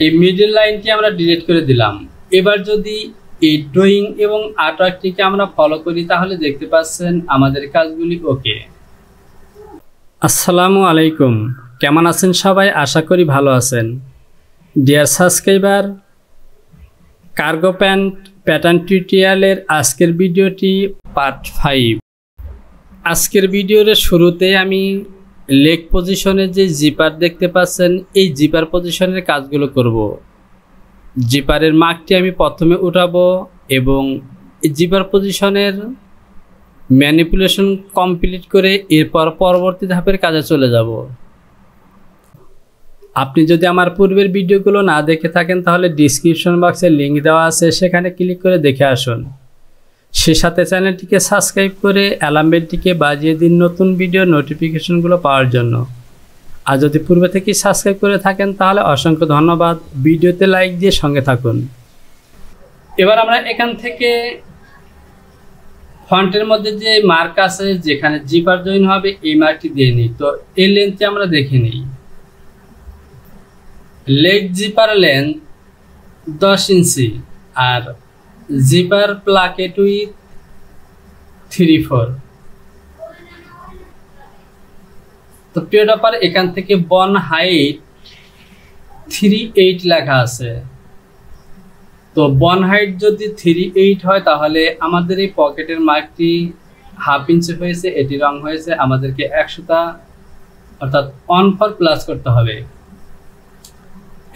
এই মিডল লাইনটি আমরা ডিলিট করে দিলাম। এবার যদি এই ড্রয়িং এবং আর্টওয়ার্কটিকে আমরা ফলো করি তাহলে দেখতে পাচ্ছেন আমাদের কাজগুলি ওকে। আসসালামু আলাইকুম, কেমন আছেন সবাই? আশা করি ভালো আছেন। Dear subscriber, cargo pant pattern টিউটোরিয়ালের আজকের ভিডিওটি পার্ট 5। আজকের ভিডিওর শুরুতে আমি লেগ পজিশনে যে জিপার দেখতে পাচ্ছেন এই জিপার পজিশনের কাজগুলো করব। জিপারের মার্কটি আমি প্রথমে উঠাবো এবং জিপার পজিশনের ম্যানিপুলেশন কমপ্লিট করে এরপর পরবর্তী ধাপের কাজে চলে যাব। আপনি যদি আমার পূর্বের ভিডিওগুলো না দেখে থাকেন তাহলে ডিসক্রিপশন বক্সে লিঙ্ক দেওয়া আছে, সেখানে ক্লিক করে দেখে আসুন। সে সাথে চ্যানেলটিকে সাবস্ক্রাইব করে অ্যালার্ম বেলটিকে বাজিয়ে দিন নতুন ভিডিও নোটিফিকেশনগুলো পাওয়ার জন্য। আর যদি পূর্বে থেকেই সাবস্ক্রাইব করে থাকেন তাহলে অসংখ্য ধন্যবাদ। ভিডিওতে লাইক দিয়ে সঙ্গে থাকুন। এবার আমরা এখান থেকে ফন্টের মধ্যে যে মার্ক আছে যেখানে জিপার জয়েন হবে এই মার্কটি দিয়ে নিই। তো এই লেন্থটি আমরা দেখে নিই। লেগ জিপার লেন্থ 10 ইঞ্চি আর জিপার প্লাকেট উইথ 3/4। তো প্রিয় টপার, এখান থেকে বন হাইট 3/8 লেখা আছে। তো বন হাইট যদি 3/8 হয় তাহলে আমাদের এই পকেটের মার্কটি 1/2 ইঞ্চি হয়েছে, এটি রং হয়েছে। আমাদেরকে 100টা অর্থাৎ 1/4 প্লাস করতে হবে।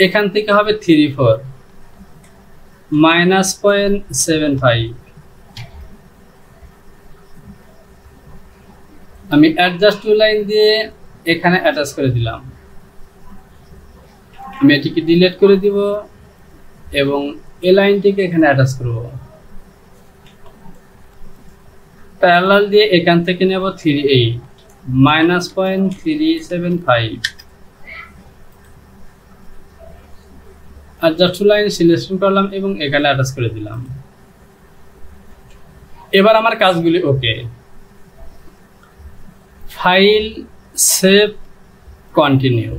এখান থেকে হবে 3/4 -0.75। আমি অ্যাডজাস্ট টু লাইন দিয়ে এখানে অ্যাটাচ করে দিলাম। আমি এটিকে ডিলিট করে দিব এবং এই লাইনটিকে এখানে অ্যাটাচ করব। প্যারালাল দিয়ে এখান থেকে নেব 3/8 -0.375। অ্যাডজাস্ট টু লাইন সিলেকশন করলাম এবং এখানে অ্যাটাচ করে দিলাম। এবার আমার কাজগুলি ওকে। File, save, continue.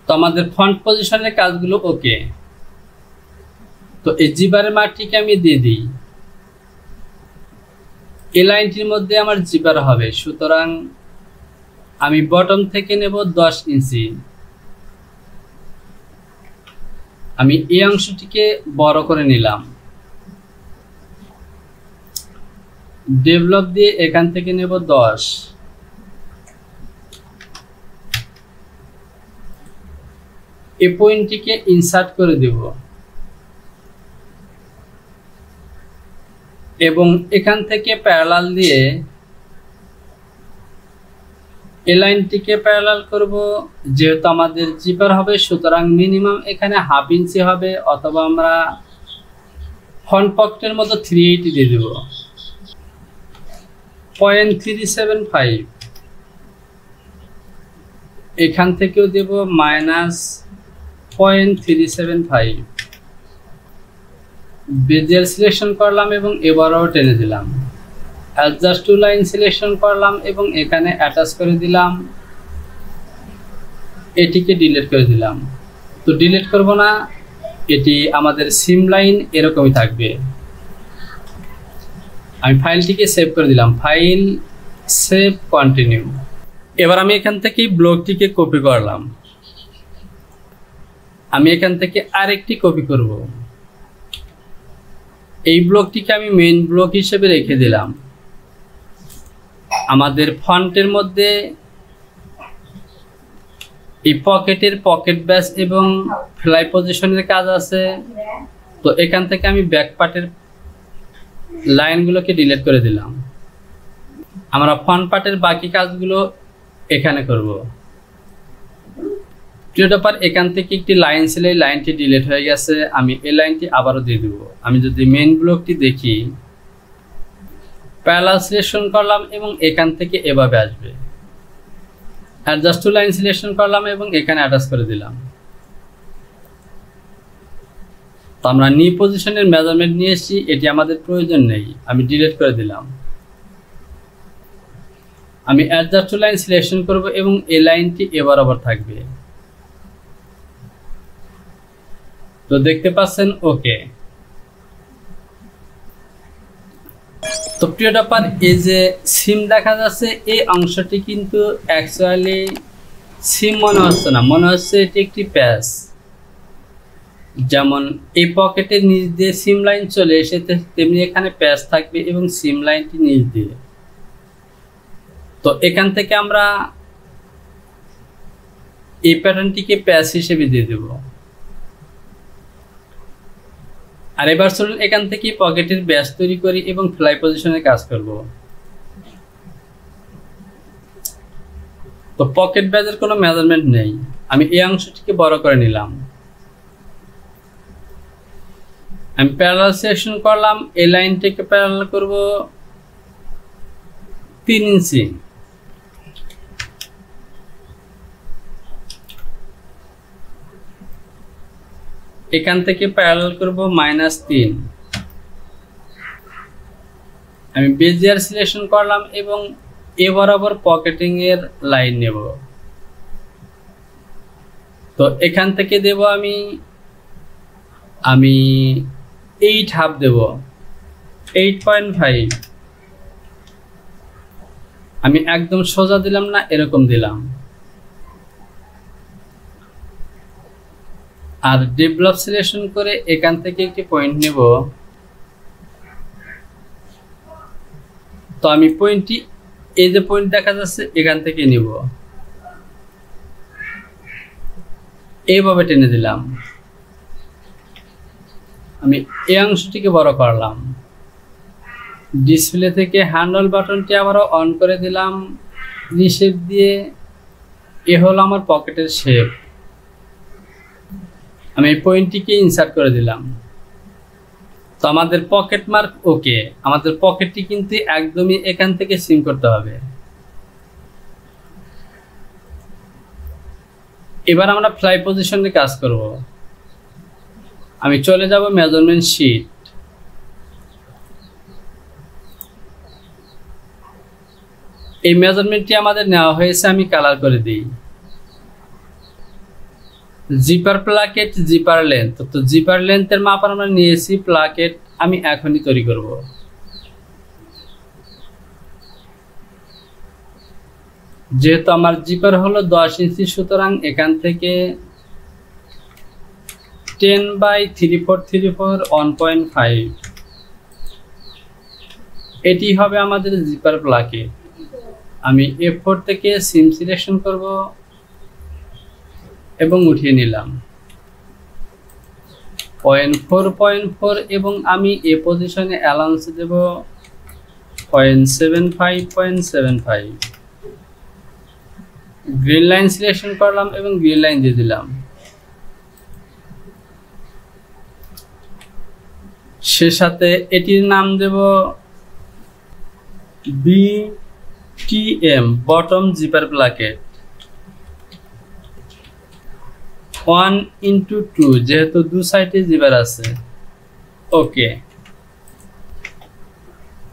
তো আমাদের ফন্ট পজিশনের কাজগুলো ওকে। তো এই জিপারের মার্কটিকে আমি দিয়ে দিই। এই লাইনটির মধ্যে আমার জিপার হবে, সুতরাং আমি বটম থেকে নেব 10 ইঞ্চি। আমি এই অংশটিকে বড় করে নিলাম। ডেভেলপ দিয়ে এখান থেকে নেব 10। এই পয়েন্টটিকে ইনসার্ট করে দেব এবং এখান থেকে প্যারালাল দিয়ে এই লাইনটিকে প্যারালাল করব। যেহেতু আমাদের জিপার হবে সুতরাং মিনিমাম এখানে 1/2 ইঞ্চি হবে, অথবা আমরা ফ্রন্ট পকেটের মতো 380 দিয়ে দেব। 0.375 এখান থেকেও দেব -0.375। বেজিয়ার সিলেকশন করলাম এবং এবারও টেনে দিলাম। অ্যাডজাস্ট টু লাইন সিলেকশন করলাম এবং এখানে অ্যাটাচ করে দিলাম। এটিকে ডিলিট করে দিলাম। তো ডিলিট করব না, এটি আমাদের সিম লাইন এরকমই থাকবে। আমি ফাইলটিকে সেভ করে দিলাম। File, save, continue. এবার আমি এখান থেকে ব্লকটিকে কপি করলাম। আমি এখান থেকে আরেকটি কপি করব। এই ব্লকটিকে আমি মেইন ব্লক হিসেবে রেখে দিলাম। আমাদের ফন্টের মধ্যে এই পকেটের পকেট ব্যাস এবং ফ্লাই পজিশনের কাজ আছে। তো এখান থেকে আমি ব্যাক পার্টের লাইনগুলোকে ডিলিট করে দিলাম। আমরা ফ্রন্ট পার্টের বাকি কাজগুলো এখানে করব। প্রিয় টপার, এখান থেকে একটি লাইন ছিল, এই লাইনটি ডিলিট হয়ে গেছে। আমি এই লাইনটি আবারও দিয়ে দেব। আমি যদি মেইন ব্লকটি দেখি, প্যারালাল সিলেকশন করলাম এবং এখান থেকে এভাবে আসবে। অ্যাডজাস্ট টু লাইন সিলেকশন করলাম এবং এখানে অ্যাটাচ করে দিলাম। তো আমরা নি পজিশনের মেজারমেন্ট নিয়ে এসেছি, এটি আমাদের প্রয়োজন নেই, আমি ডিলিট করে দিলাম। আমি অ্যাডজাস্ট টু লাইন সিলেকশন করব এবং এই লাইনটি এ বরাবর থাকবে। তো দেখতে পাচ্ছেন ওকে। তো প্রিয় টপার, এই যে সিম দেখা যাচ্ছে এই অংশটি কিন্তু অ্যাকচুয়ালি সিম মনে হচ্ছে না, মনে হচ্ছে এটি একটি প্যাচ। যেমন এই পকেটের নিচ দিয়ে সিম লাইন চলে এসেছে, তেমনি এখানে প্যাচ থাকবে এবং সিম লাইনটি নিচ দিয়ে। তো এখান থেকে আমরা এই প্যাটার্নটিকে প্যাচ হিসেবে দিয়ে দেব। আর এবার চলুন এখান থেকে পকেটের ব্যাস তৈরি করি এবং ফ্লাই পজিশনে কাজ করব। তো পকেট ব্যাজের কোনো মেজারমেন্ট নেই, আমি এই অংশটিকে বড় করে নিলাম। আমি প্যারালাল সিলেকশন করলাম, এই লাইনটিকে প্যারালাল করব 3 ইঞ্চি। এখান থেকে প্যারালাল করব -3। আমি বেজিয়ার সিলেকশন করলাম এবং এ বরাবর পকেটিং এর লাইন নেব। তো এখান থেকে দেব আমি 8.5 দেব, 8.5। আমি একদম সোজা দিলাম না, এরকম দিলাম। আর ডেভেলপ সিলেকশন করে এখান থেকে একটি পয়েন্ট নেব। তো আমি পয়েন্টটি, এই যে পয়েন্ট দেখা যাচ্ছে, এখান থেকে নিব, এইভাবে টেনে দিলাম। আমি এই অংশটিকে বড় করলাম। ডিসপ্লে থেকে হ্যান্ডল বাটনটি আবারও অন করে দিলাম রিশেপ দিয়ে। এ হলো আমার পকেটের শেপ। আমি এই পয়েন্টটিকে ইনসার্ট করে দিলাম। তো আমাদের পকেট মার্ক ওকে। আমাদের পকেটটি কিন্তু একদমই এখান থেকে সিম করতে হবে। এবার আমরা ফ্লাই পজিশনে কাজ করব। আমি চলে যাব মেজারমেন্ট শিট। এই মেজারমেন্টটি আমাদের নেওয়া হয়েছে, আমি কালার করে দিই। Zipper placket, zipper length. তো জিপার লেন্থের মাপ আমরা নিয়েছি, প্লাকেট আমি এখনই তৈরি করব। যেহেতু আমার জিপার হলো 10 ইঞ্চি, সুতরাং এখান থেকে 10/3434 1.5 এটি হবে আমাদের জিপার প্লাকেট। আমি A4 থেকে সিম সিলেকশন করব এবং উঠিয়ে নিলাম 0.4 এবং আমি এ পজিশনে অ্যালাউন্স দেব 0.75 গ্রিন লাইন সিলেকশন করলাম এবং গ্রিন লাইন দিয়ে দিলাম। সে সাথে এটির নাম দেব BTM, বটম জিপার প্লাকেট 1/2, যেহেতু দু সাইডে জিপার আছে। ওকে,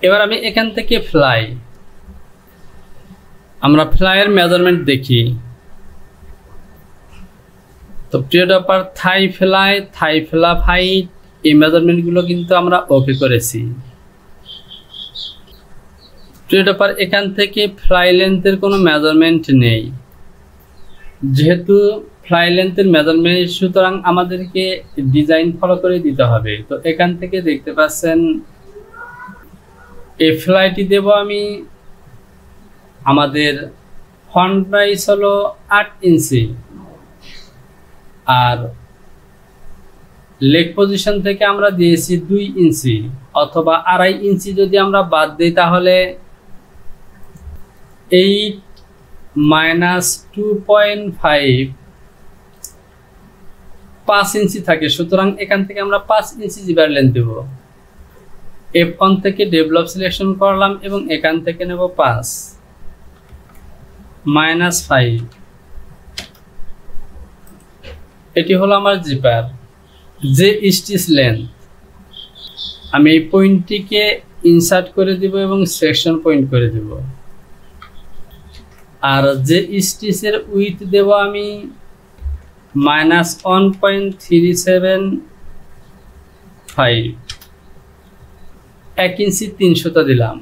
এবার আমি এখান থেকে ফ্লাই, আমরা ফ্লাইয়ের মেজারমেন্ট দেখি। তো প্রিয় টপার, থাই ফ্লাপ হাইট, এই মেজারমেন্টগুলো কিন্তু আমরা ওকে করেছি। প্রিয় টপার, এখান থেকে ফ্লাই লেন্থের কোনো মেজারমেন্ট নেই, যেহেতু ফ্লাই লেন্থের মেজারমেন্ট, সুতরাং আমাদেরকে ডিজাইন ফলো করে দিতে হবে। তো এখান থেকে দেখতে পাচ্ছেন এই ফ্লাইটি দেব আমি, আমাদের ফ্রন্ট প্রাইস হলো 8 ইঞ্চি, আর লেগ পজিশন থেকে আমরা দিয়েছি 2 ইঞ্চি অথবা 2.5 ইঞ্চি। যদি আমরা বাদ দিই তাহলে 8 - 2.5 5 ইঞ্চি থাকে। সুতরাং এখান থেকে আমরা 5 ইঞ্চি জিপার লেন্থ দেব। F1 থেকে ডেভেলপ সিলেকশন করলাম এবং এখান থেকে নেব 5 - 5। এটি হলো আমার জিপার। যে স্টিচ লেন্থ, আমি এই পয়েন্টটিকে ইনসার্ট করে দিব এবং সেকশন পয়েন্ট করে দেব। আর যে স্টিচের উইথ দেব আমি -1.37 5 1 ইঞ্চি 3 সুতা দিলাম।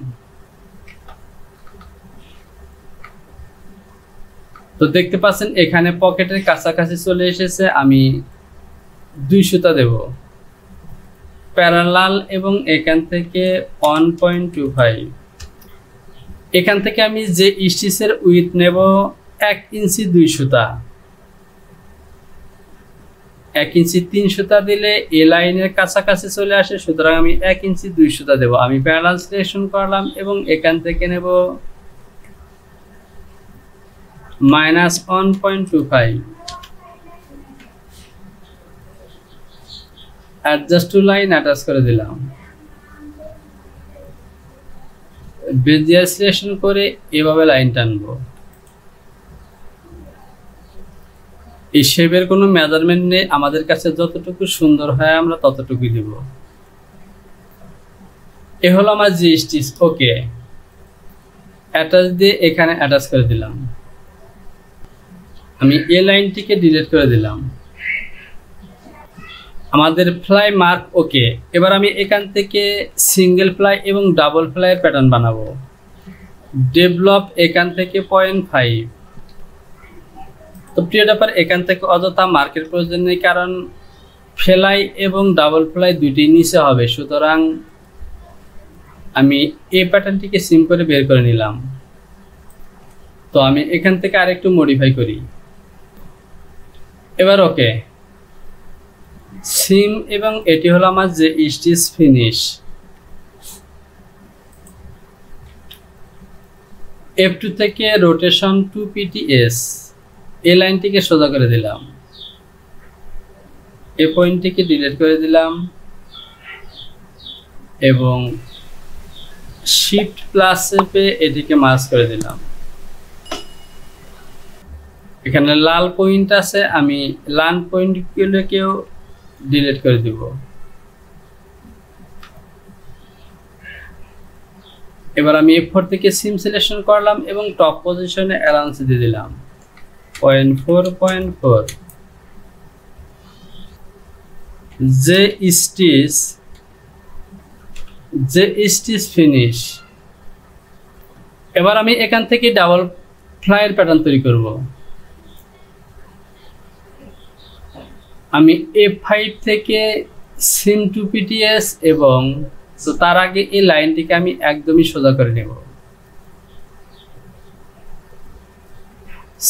তো দেখতে পাচ্ছেন এখানে পকেটের কাছাকাছি চলে এসেছে, আমি 2 সুতা দেব প্যারালাল এবং এখান থেকে 1.25। এখান থেকে আমি যে স্টিচের উইথ নেব 1 ইঞ্চি 2 সুতা, 1 ইঞ্চি 3 সুতা দিলে এ লাইনের কাছাকাছি চলে আসে, সুতরাং আমি 1 ইঞ্চি 2 সুতা দেব। আমি প্যারালাল সিলেকশন করলাম এবং এখান থেকে নেব -1.25, অ্যাডজাস্ট টু লাইন অ্যাটাচ করে দিলাম। বেজিয়ার সিলেকশন করে এভাবে লাইন টানবো। এই শেপের কোনো মেজারমেন্ট নেই, আমাদের কাছে যতটুকু সুন্দর হয় আমরা ততটুকুই দেব। এ হলো আমার জি স্টিচ। ওকে, অ্যাটাচ দিয়ে এখানে অ্যাটাচ করে দিলাম। আমি এই লাইনটিকে ডিলিট করে দিলাম। আমাদের ফ্লাই মার্ক ওকে। এবার আমি এখান থেকে সিঙ্গেল ফ্লাই এবং ডাবল ফ্লাইয়ের প্যাটার্ন বানাবো। ডেভেলপ এখান থেকে 0.5। তো প্রিয় ব্যাপার, এখান থেকে অযথা মার্কের প্রয়োজন নেই, কারণ ফ্লাই এবং ডাবল ফ্লাই দুইটি নিচে হবে, সুতরাং আমি এই প্যাটার্নটিকে সিম করে বের করে নিলাম। তো আমি এখান থেকে আরেকটু মডিফাই করি। এবার ওকে, সিম এবং এটি হলো আমার যে স্টিচ ফিনিশ। F2 থেকে রোটেশন 2 PTS এই লাইনটিকে সোজা করে দিলাম, এই পয়েন্টটিকে ডিলিট করে দিলাম এবং শিফট প্লাস চেপে এটিকে মার্জ করে দিলাম। এখানে লাল পয়েন্ট আছে, আমি লাল পয়েন্টগুলোকেও ডিলিট করে দিব। এবার আমি F4 থেকে সিম সিলেকশন করলাম এবং টপ পজিশনে অ্যালাউন্স দিয়ে দিলাম 0.4. যে স্টিচ ফিনিশ। এবার আমি এখান থেকে ডাবল ফ্লাইয়ের প্যাটার্ন তৈরি করব। আমি F5 থেকে সিম 2 PTS এবং তো তার আগে এই লাইনটিকে আমি একদমই সোজা করে নেব।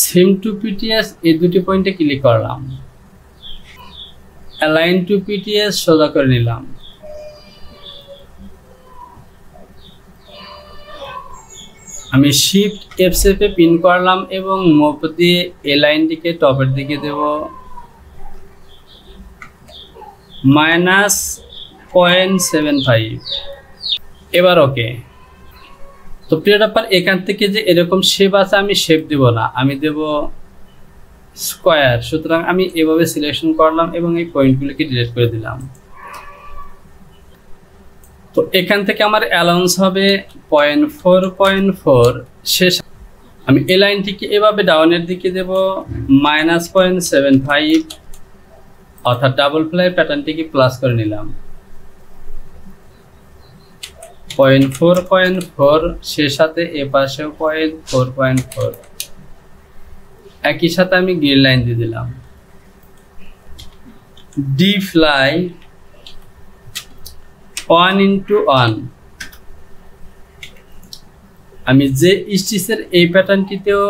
সিম 2 PTS এই দুটি পয়েন্টে ক্লিক করলাম, অ্যালাইন 2 PTS সোজা করে নিলাম। আমি শিফট F চেপে পিন করলাম এবং মুভ দিয়ে এই লাইনটিকে টপের দিকে দেব -0.75। এবার ওকে। তো প্রিয় ব্যাপার, এখান থেকে যে এরকম শেপ আছে আমি শেপ দেব না, আমি দেব স্কোয়ার। সুতরাং আমি এভাবে সিলেকশন করলাম এবং এই পয়েন্টগুলোকে ডিলিট করে দিলাম। তো এখান থেকে আমার অ্যালাউন্স হবে 0.4. শেষ আমি এই লাইনটিকে এভাবে ডাউনের দিকে দেব -0.75, অর্থাৎ ডাবল ফ্লাই প্যাটার্নটিকে প্লাস করে নিলাম 0.4. সে সাথে এ পাশেও 0.4. একই সাথে আমি গ্রিন লাইন দিয়ে দিলাম। D fly 1:1। আমি যে স্টিচের এই প্যাটার্নটিতেও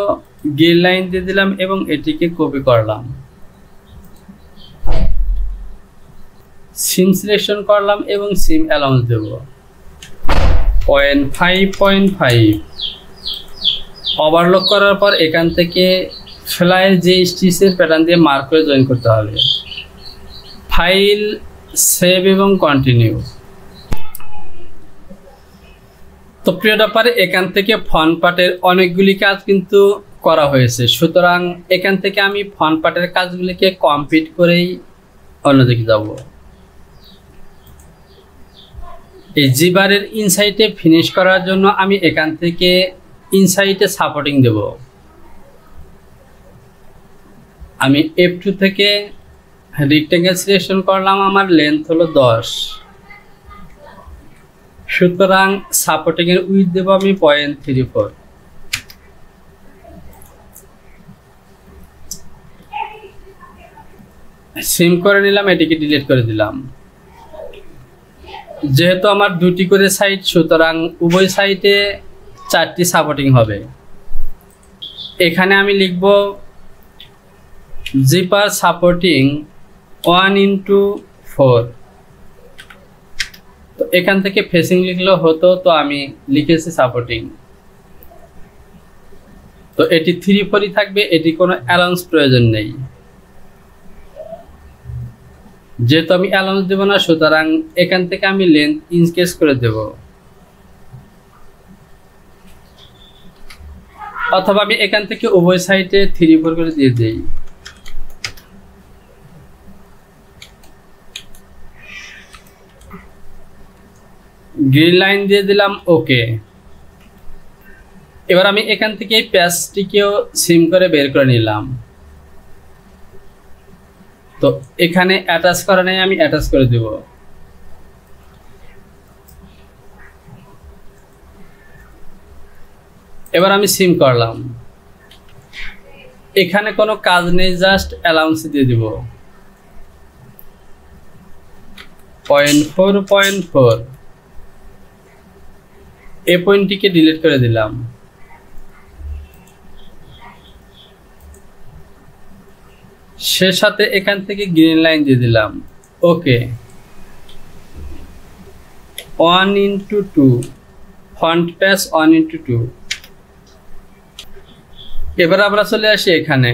গ্রিন লাইন দিয়ে দিলাম এবং এটিকে কপি করলাম, সিম সিলেকশন করলাম এবং সিম অ্যালাউন্স দেব 0.5. ওভারলক করার পর এখান থেকে ফ্লাইয়ের যে স্টিচের প্যাটার্ন দিয়ে মার্ক করে জয়েন করতে হবে। ফাইল, সেভ এবং কন্টিনিউ। তো প্রিয় ব্যাপারে, এখান থেকে ফ্রন্ট পার্টের অনেকগুলি কাজ কিন্তু করা হয়েছে, সুতরাং এখান থেকে আমি ফ্রন্ট পার্টের কাজগুলিকে কমপ্লিট করেই অন্যদিকে যাব। এই জিবারের ইনসাইটে ফিনিশ করার জন্য আমি এখান থেকে ইনসাইটে সাপোর্টিং দেব। আমি F2 থেকে রেক্টেঙ্গেল সিলেকশন করলাম, আমার লেন্থ হলো 10, সুতরাং সাপোর্টিং এর উইথ দেব আমি 0.34। সিম করে নিলাম, এটিকে ডিলিট করে দিলাম। যেহেতু আমার দুটি করে সাইড, সুতরাং উভয় সাইডে 4টি সাপোর্টিং হবে। এখানে আমি লিখব জিপার সাপোর্টিং 1/4। তো এখান থেকে ফেসিং লিখলেও হতো, তো আমি লিখেছি সাপোর্টিং। তো এটি 3/4 থাকবে, এটি কোনো অ্যালাউন্স প্রয়োজন নেই। যেহেতু আমি অ্যালাউন্স দেব না, সুতরাং এখান থেকে আমি লেন্থ ইনক্রিজ করে দেব, অথবা আমি এখান থেকে উভয় সাইডে 3/4 করে দিয়ে দেই। গ্রিন লাইন দিয়ে দিলাম, ওকে। এবার আমি এখান থেকে এই প্যাচটিকেও সিম করে বের করে নিলাম। তো এখানে অ্যাটাচ করা নেই, আমি অ্যাটাচ করে দেব। এবার আমি সিম করলাম, এখানে কোনো কাজ নেই, জাস্ট অ্যালাউন্স দিয়ে দিব 0.4। এই পয়েন্টটিকে ডিলিট করে দিলাম। সে সাথে এখান থেকে গ্রিন লাইন দিয়ে দিলাম, ওকে। 1/2 ফন্ট প্যাচ 1/2। এবার আমরা চলে আসি এখানে।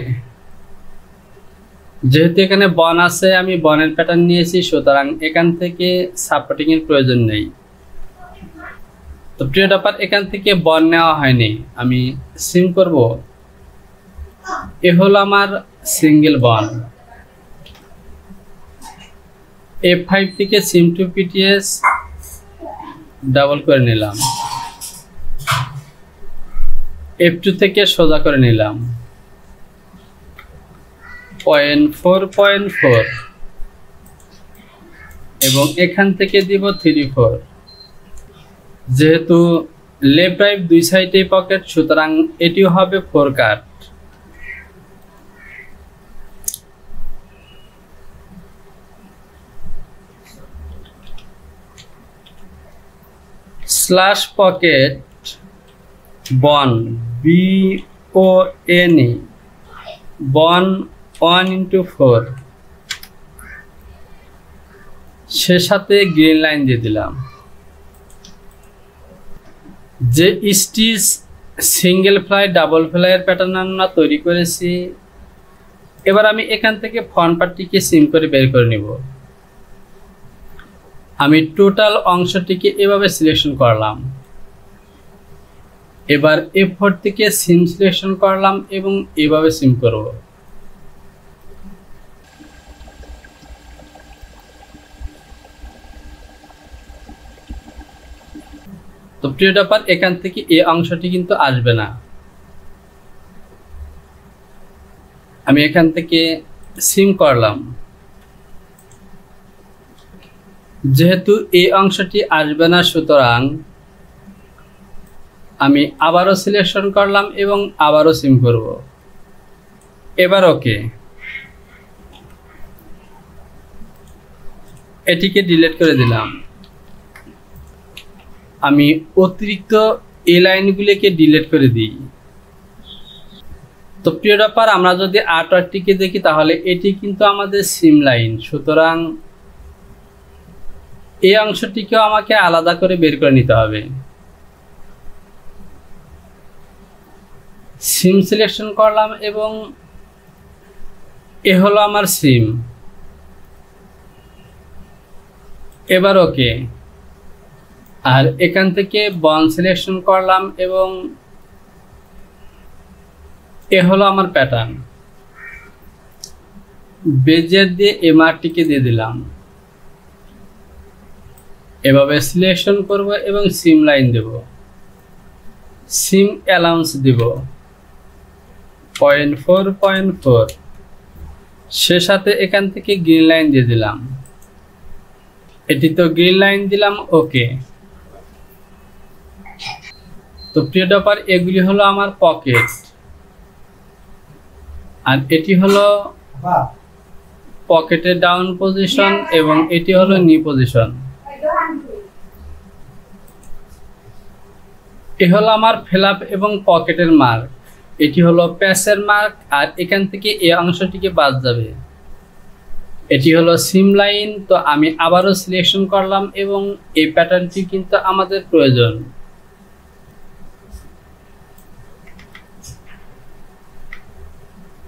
যেহেতু এখানে বন আছে, আমি বনের প্যাটার্ন নিয়েছি, সুতরাং এখান থেকে সাপোর্টিং এর প্রয়োজন নেই। তো প্রিয় ব্যাপার, এখান থেকে বন নেওয়া হয়নি, আমি সিম করব। এ হলো আমার সিঙ্গেল বন। F5 থেকে সিম টু পিটিএস ডাবল করে নিলাম, F2 থেকে সোজা করে নিলাম 0.4 এবং এখান থেকে দিব 3/4। যেহেতু লেফট রাইট দুই সাইডে পকেট, সুতরাং এটিও হবে 4 কাট। স্ল্যাশ পকেট বন BONE বন 1/4, সে সাথে গ্রিন লাইন দিয়ে দিলাম। যে স্টিচ সিঙ্গেল ফ্লাই ডাবল ফ্লাইয়ের প্যাটার্ন আমরা তৈরি করেছি, এবার আমি এখান থেকে ফ্রন্ট পার্টটিকে সিম করে বের করে নিব। আমি টোটাল অংশটিকে এভাবে সিলেকশন করলাম। এবার F4 থেকে সিম সিলেকশন করলাম এবং এভাবে সিম করব। তো প্রিয় ব্যাপার, এখান থেকে এই অংশটি কিন্তু আসবে না। আমি এখান থেকে সিম করলাম। যেহেতু এই অংশটি আসবে না, সুতরাং আমি আবারও সিলেকশন করলাম এবং আবারও সিম করব। এবার ওকে, এটিকে ডিলিট করে দিলাম। আমি অতিরিক্ত এই লাইনগুলিকে ডিলিট করে দিই। তো প্রিয় ব্যাপার, আমরা যদি আর্টওয়ার্কটিকে দেখি, তাহলে এটি কিন্তু আমাদের সিম লাইন, সুতরাং এই অংশটিকেও আমাকে আলাদা করে বের করে নিতে হবে। সিম সিলেকশন করলাম এবং এ হলো আমার সিম। এবার ওকে, আর এখান থেকে বন সিলেকশন করলাম এবং এ হলো আমার প্যাটার্ন। বেজিয়ার দিয়ে এমআরটিকে দিয়ে দিলাম। এভাবে সিলেকশন করব এবং সিম লাইন দেব, সিম অ্যালাউন্স দিব 0.4। সে সাথে এখান থেকে গ্রিন লাইন দিয়ে দিলাম। এটি তো গ্রিন লাইন দিলাম, ওকে। তো প্রিয় ডপার, এগুলি হলো আমার পকেট, আর এটি হলো পকেটের ডাউন পজিশন এবং এটি হলো নি পজিশন। এ হলো আমার ফ্ল্যাপ এবং পকেটের মার্ক, এটি হলো প্যাচের মার্ক, আর এখান থেকে এই অংশটিকে বাদ যাবে। এটি হলো সিম লাইন। তো আমি আবারও সিলেকশন করলাম এবং এই প্যাটার্নটি কিন্তু আমাদের প্রয়োজন।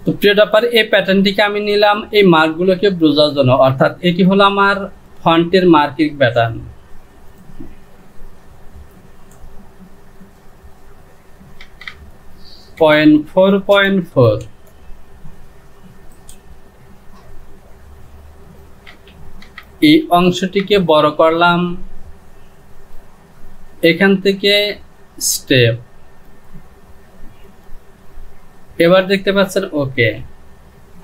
তো প্রিয় ডপার, এই প্যাটার্নটিকে আমি নিলাম এই মার্কগুলোকে বোঝার জন্য, অর্থাৎ এটি হলো আমার ফন্টের মার্কিং প্যাটার্ন। .4.4 এই অংশটিকে বড় করলাম, এখান থেকে স্টেপ। এবার দেখতে পাচ্ছেন, ওকে।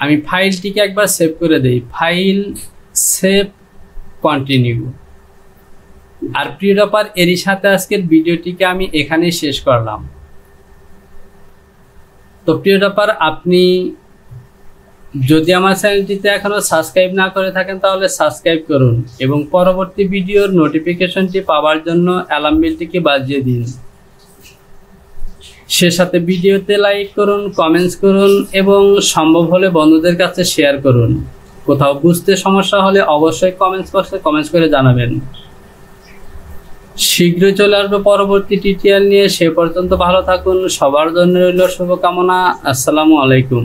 আমি ফাইলটিকে একবার সেভ করে দেই, ফাইল, সেভ, কন্টিনিউ। আর প্রিয় ডপার, এরই সাথে আজকের ভিডিওটিকে আমি এখানেই শেষ করলাম। তো প্রিয় ডপার, আপনি যদি আমার চ্যানেলটিতে এখনো সাবস্ক্রাইব না করে থাকেন তাহলে সাবস্ক্রাইব করুন এবং পরবর্তী ভিডিওর নোটিফিকেশনটি পাওয়ার জন্য অ্যালার্ম বেলটিকে বাজিয়ে দিন। সে সাথে ভিডিওতে লাইক করুন, কমেন্টস করুন এবং সম্ভব হলে বন্ধুদের কাছে শেয়ার করুন। কোথাও বুঝতে সমস্যা হলে অবশ্যই কমেন্টস বক্সে কমেন্টস করে জানাবেন। শীঘ্রই চলে আসবে পরবর্তী টিউটোরিয়াল নিয়ে। সে পর্যন্ত ভালো থাকুন। সবার জন্য রইল শুভকামনা। আসসালামু আলাইকুম।